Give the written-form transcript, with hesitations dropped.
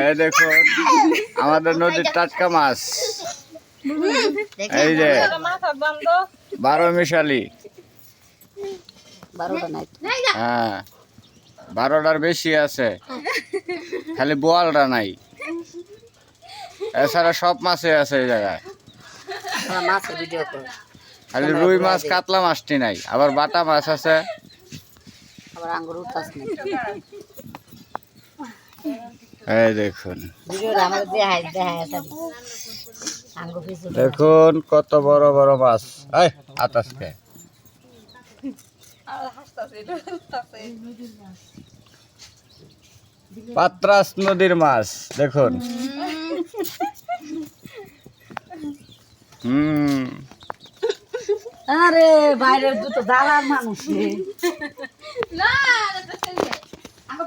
এই দেখুন আমাদের নদীর টাটকা মাছ, এই যে 12 মিশালি। হ্যাঁ 12টার বেশি আছে, খালি বোয়ালটা নাই, এছাড়া সব মাছই আছে এই জায়গায়। খালি রুই মাছ কাতলা মাছটি নাই, আবার বাটা মাছ আছে। এই দেখুন দেখুন কত বড় বড় মাছ। এই আতাসকে পাত্রাস নদীর মাছ দেখুন। আরে বাইরের দুটো দালার মানুষ